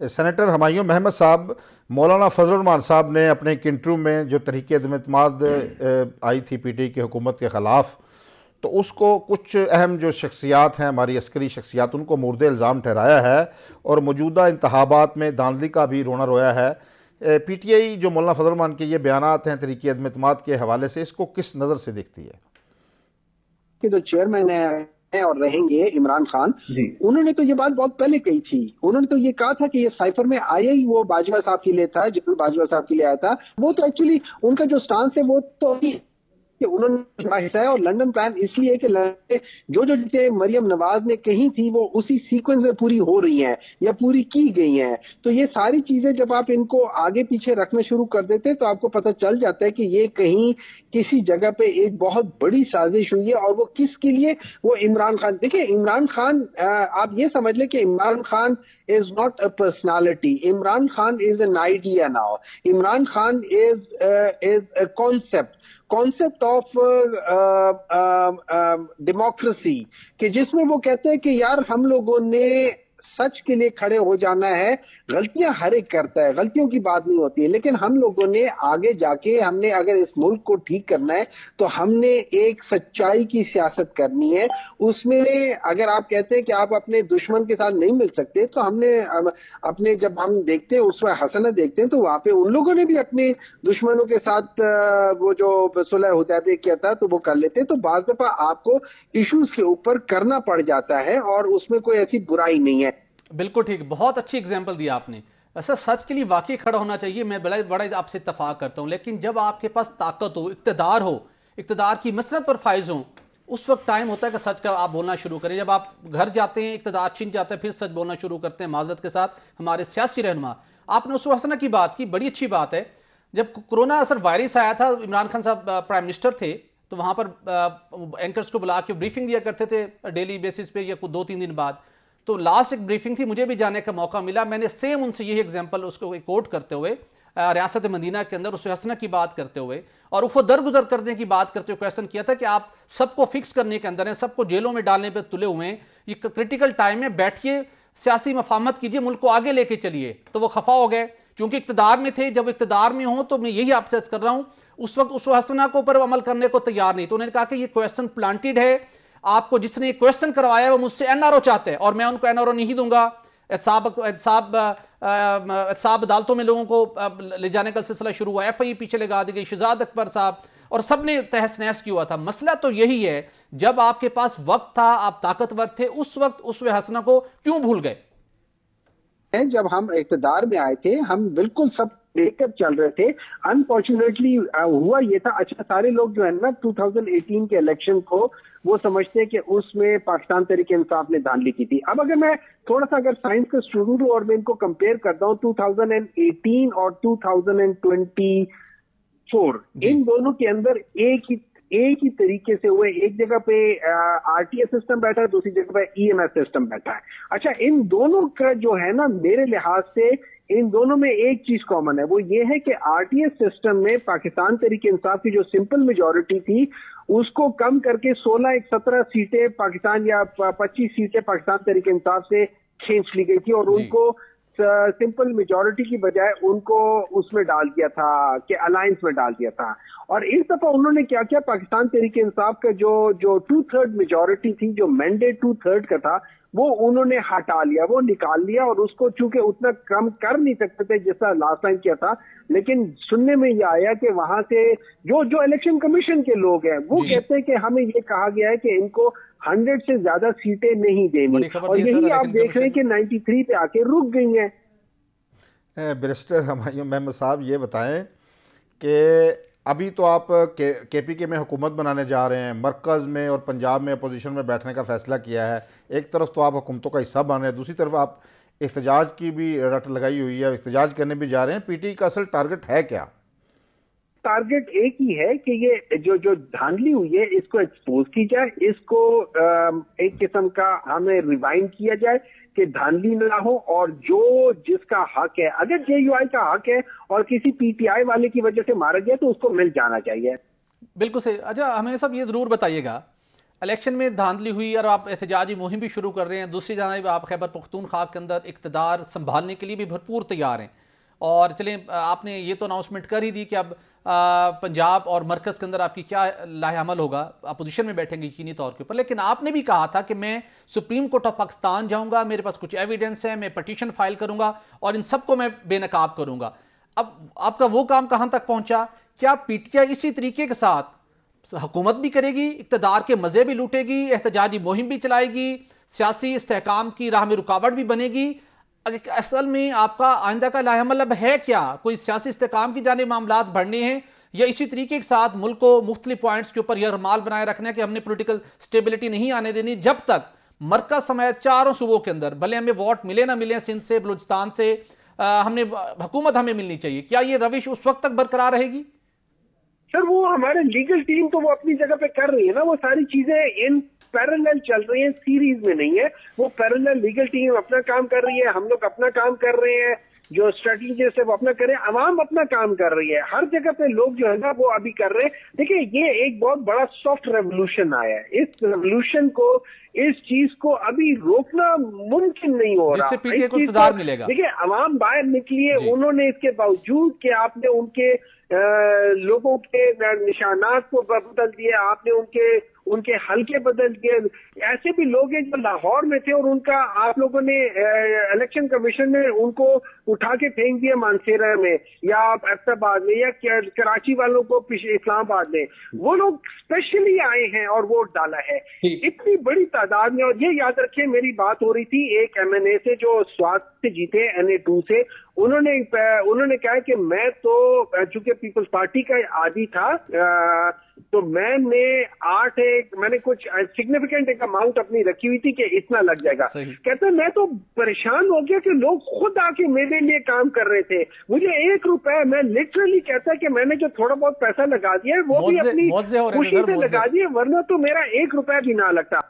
Senator Humayun Mahmad साहब, मौलाना फजल रहमान साहब ने अपने एक इंटरव्यू में जो तहरीक अदम-ए-इत्तेमाद आई थी पीटीआई की हुकूमत के ख़िलाफ़, तो उसको कुछ अहम जो शख्सियात हैं, हमारी अस्करी शख्सियात, उनको मुर्द इल्ज़ाम ठहराया है और मौजूदा इंतखाबात में धांधली का भी रोना रोया है। पीटीआई जो मौलाना फजल रहमान के ये बयानात हैं तहरीक अदम-ए-इत्तेमाद के हवाले से, इसको किस नज़र से देखती है? कि जो चेयरमैन है और रहेंगे इमरान खान, उन्होंने तो ये बात बहुत पहले कही थी। उन्होंने तो ये कहा था कि ये साइफर में आया ही वो बाजवा साहब के लिए था, जनरल बाजवा साहब के लिए आया था। वो तो एक्चुअली उनका जो स्टांस है वो तो कि उन्होंने बड़ा हिस्सा है, और लंदन प्लान इसलिए कि जो जो जिसे मरियम नवाज ने कही थी वो उसी सीक्वेंस में पूरी हो रही हैं या पूरी की गई हैं। तो ये सारी चीजें जब आप इनको आगे पीछे रखना शुरू कर देते हैं तो आपको पता चल जाता है कि ये कहीं किसी जगह पे एक बहुत बड़ी साजिश हुई है। और वो किसके लिए? वो इमरान खान। देखिए, इमरान खान, आप ये समझ ले कि Imran Khan is not a personality, Imran Khan is an idea now. Imran Khan is a concept of democracy, कि जिसमें वो कहते हैं कि यार हम लोगों ने सच के लिए खड़े हो जाना है। गलतियां हर एक करता है, गलतियों की बात नहीं होती है, लेकिन हम लोगों ने आगे जाके हमने अगर इस मुल्क को ठीक करना है तो हमने एक सच्चाई की सियासत करनी है। उसमें अगर आप कहते हैं कि आप अपने दुश्मन के साथ नहीं मिल सकते, तो हमने अपने, जब हम देखते हैं उसमें हसनत देखते हैं, तो वहां पे उन लोगों ने भी अपने दुश्मनों के साथ वो जो सुलह हुदैबिया किया था तो वो कर लेते हैं। तो बाज दफा आपको इश्यूज के ऊपर करना पड़ जाता है और उसमें कोई ऐसी बुराई नहीं है। बिल्कुल ठीक, बहुत अच्छी एग्जांपल दिया आपने। ऐसा सच के लिए वाकई खड़ा होना चाहिए, मैं बड़ा बड़ा आपसे इत्तेफाक करता हूं। लेकिन जब आपके पास ताकत हो, इक्तदार की मसरत पर फायज हो, उस वक्त टाइम होता है कि सच का आप बोलना शुरू करें। जब आप घर जाते हैं, इक्तदार छिन जाता है, फिर सच बोलना शुरू करते हैं। माजरत के साथ हमारे सियासी रहनुमा, आपने उस हसना की बात की, बड़ी अच्छी बात है। जब कोरोना असर वायरस आया था, इमरान खान साहब प्राइम मिनिस्टर थे, तो वहां पर एंकर्स को बुला के ब्रीफिंग दिया करते थे डेली बेसिस पे या 2-3 दिन बाद। तो लास्ट एक ब्रीफिंग थी, मुझे भी जाने का मौका मिला। मैंने सेम उनसे यही एग्जांपल उसको कोट करते हुए, रियासत मदीना के अंदर उस हसना की बात करते हुए और उफो दरगुजर करने की बात करते हुए क्वेश्चन किया था कि आप सबको फिक्स करने के अंदर हैं, सबको जेलों में डालने पर तुले हुए हैं, ये क्रिटिकल टाइम में बैठिए, सियासी मफाहमत कीजिए, मुल्क को आगे लेके चलिए। तो वो खफा हो गए क्योंकि इक्तदार में थे। जब इक्तदार में हो तो मैं यही आपसे अर्ज कर रहा हूं, उस वक्त उस हसना को ऊपर अमल करने को तैयार नहीं। तो उन्होंने कहा कि ये क्वेश्चन प्लांटेड है, आपको जिसने क्वेश्चन करवाया है वो मुझसे एनआरओ चाहते हैं और मैं उनको एनआरओ नहीं दूंगा। एहतसाब अदालतों में लोगों को ले जाने का सिलसिला शुरू हुआ, एफआई पीछे लगा दी गई, शहजाद अकबर साहब और सबने तहस नहस किया था। मसला तो यही है, जब आपके पास वक्त था, आप ताकतवर थे, उस वक्त उस हसना को क्यों भूल गए? जब हम इक़्तिदार में आए थे, हम बिल्कुल सब लेकर चल रहे थे। अनफॉर्चुनेटली हुआ ये था, अच्छा सारे लोग जो है ना 2018 के इलेक्शन को वो समझते हैं कि उसमें पाकिस्तान तहरीक इंसाफ ने धांधली की थी। अब अगर मैं थोड़ा सा अगर साइंस का स्टूडेंट हूं और मैं इनको कंपेयर करता हूं 2018 और 2024, इन दोनों के अंदर एक ही तरीके से हुए। एक जगह पे आरटीएस सिस्टम बैठा है, दूसरी जगह पे ईएमएस सिस्टम बैठा है। अच्छा, इन दोनों का जो है ना, मेरे लिहाज से इन दोनों में एक चीज कॉमन है, वो ये है कि आरटीएस सिस्टम में पाकिस्तान तहरीक इंसाफ की जो सिंपल मेजॉरिटी थी उसको कम करके 16-17 सीटें पाकिस्तान या 25 सीटें पाकिस्तान तहरीक इंसाफ से खींच ली गई थी और उनको सिंपल मेजॉरिटी की बजाय उनको उसमें डाल दिया था कि अलायंस में डाल दिया था। और इस दफा उन्होंने क्या किया, पाकिस्तान तहरीक इंसाफ का जो 2/3 मेजॉरिटी थी, जो मैंडेट 2/3 का था, वो उन्होंने हटा लिया, वो निकाल लिया। और उसको चूंकि उतना कम कर नहीं सकते थे जैसा लास्ट टाइम किया था, लेकिन सुनने में ये आया कि वहां से जो इलेक्शन कमीशन के लोग हैं वो कहते हैं कि हमें ये कहा गया है कि इनको 100 से ज्यादा सीटें नहीं देनी, और यही आप देख रहे हैं कि 93 पे आके रुक गई हैं। बैरिस्टर हुमायूं महमद साहब, ये बताएं कि अभी तो आप केपीके में हुकूमत बनाने जा रहे हैं, मरकज़ में और पंजाब में अपोजिशन में बैठने का फ़ैसला किया है। एक तरफ तो आप हुकूमतों का हिस्सा बन रहे हैं, दूसरी तरफ आप एहतजाज की भी रट लगाई हुई है, एहतजाज करने भी जा रहे हैं। पीटीआई का असल टारगेट है क्या? टारगेट एक ही है कि ये जो धांधली हुई है इसको एक्सपोज की जाए, इसको एक किस्म का हमें रिवाइंड किया जाए कि धांधली ना हो, और जो जिसका हक है, अगर जेयूआई का हक है और किसी पीटीआई वाले की वजह से मारा गया तो उसको मिल जाना चाहिए। बिल्कुल सही। अच्छा, हमें सब ये जरूर बताइएगा, इलेक्शन में धांधली हुई और आप एहतजाजी मुहिम भी शुरू कर रहे हैं, दूसरी जानिब आप खैबर पख्तूनख्वा के अंदर इक़्तिदार संभालने के लिए भी भरपूर तैयार हैं। और चलें, आपने ये तो अनाउंसमेंट कर ही दी कि अब पंजाब और मरकज़ के अंदर आपकी क्या लाहेअमल होगा, अपोजिशन में बैठेंगे यकीनी तौर के ऊपर। लेकिन आपने भी कहा था कि मैं सुप्रीम कोर्ट ऑफ पाकिस्तान जाऊंगा, मेरे पास कुछ एविडेंस है, मैं पटिशन फाइल करूंगा और इन सबको मैं बेनकाब करूंगा। अब आपका वो काम कहां तक पहुंचा? क्या पीटीआई इसी तरीके के साथ हुकूमत भी करेगी, इक़्तिदार के मज़े भी लूटेगी, एहतजाजी मुहिम भी चलाएगी, सियासी इस्तेहकाम की राह में रुकावट भी बनेगी? असल में आपका आइंदा का लाहेअमल अब है क्या? कोई सियासी इस्तेहकाम की जानिब मामलात बढ़ने हैं या इसी तरीके के साथ मुल्क को मुख्तलिफ पॉइंट्स के ऊपर यह रमाल बनाए रखना है कि हमने पोलिटिकल स्टेबिलिटी नहीं आने देनी जब तक मरकज समेत चारों सूबों के अंदर, भले हमें वोट मिले ना मिले, सिंध से बलूचिस्तान से, हमने हुकूमत हमें मिलनी चाहिए? क्या ये रविश उस वक्त तक बरकरार रहेगी? सर वो हमारे लीगल टीम तो वो अपनी जगह पे कर रही है ना, वो सारी चीजें इन पैरेलल चल रही है, सीरीज में नहीं है। वो पैरेलल लीगल टीम अपना काम कर रही है, हम लोग अपना काम कर रहे हैं, जो स्ट्रेटजिस्ट है वो अपना कर रहे हैं, अवाम अपना काम कर रही है। हर जगह पे लोग जो है ना वो अभी कर रहे हैं। देखिए ये एक बहुत बड़ा सॉफ्ट रेवोल्यूशन आया है। इस रेवोल्यूशन को, इस चीज को अभी रोकना मुमकिन नहीं हो रहा, जिससे पीटीआई को इक़्तिदार मिलेगा। देखिए अवाम बाहर निकली है, उन्होंने इसके बावजूद कि आपने उनके लोगों के निशानात को बदल दिए, आपने उनके हल्के बदल दिए। ऐसे भी लोग हैं जो लाहौर में थे और उनका आप लोगों ने इलेक्शन कमीशन ने उनको उठा के फेंक दिया मानसेरा में या एबटाबाद में या कराची वालों को इस्लामाबाद में। वो लोग स्पेशली आए हैं और वोट डाला है इतनी बड़ी तादाद में। और ये याद रखिए, मेरी बात हो रही थी एक एमएनए से जो स्वाद से जीते, NA2 से, उन्होंने कहा कि मैं तो चूंकि पीपल्स पार्टी का आदी था तो मैंने कुछ सिग्निफिकेंट एक अमाउंट अपनी रखी हुई थी कि इतना लग जाएगा। कहते मैं तो परेशान हो गया कि लोग खुद आके मेरे लिए काम कर रहे थे। मुझे 1 रुपए, मैं लिटरली कहता कि मैंने जो थोड़ा बहुत पैसा लगा दिया है वो भी अपनी खुशी से लगा दिया, वरना तो मेरा 1 रुपया भी ना लगता।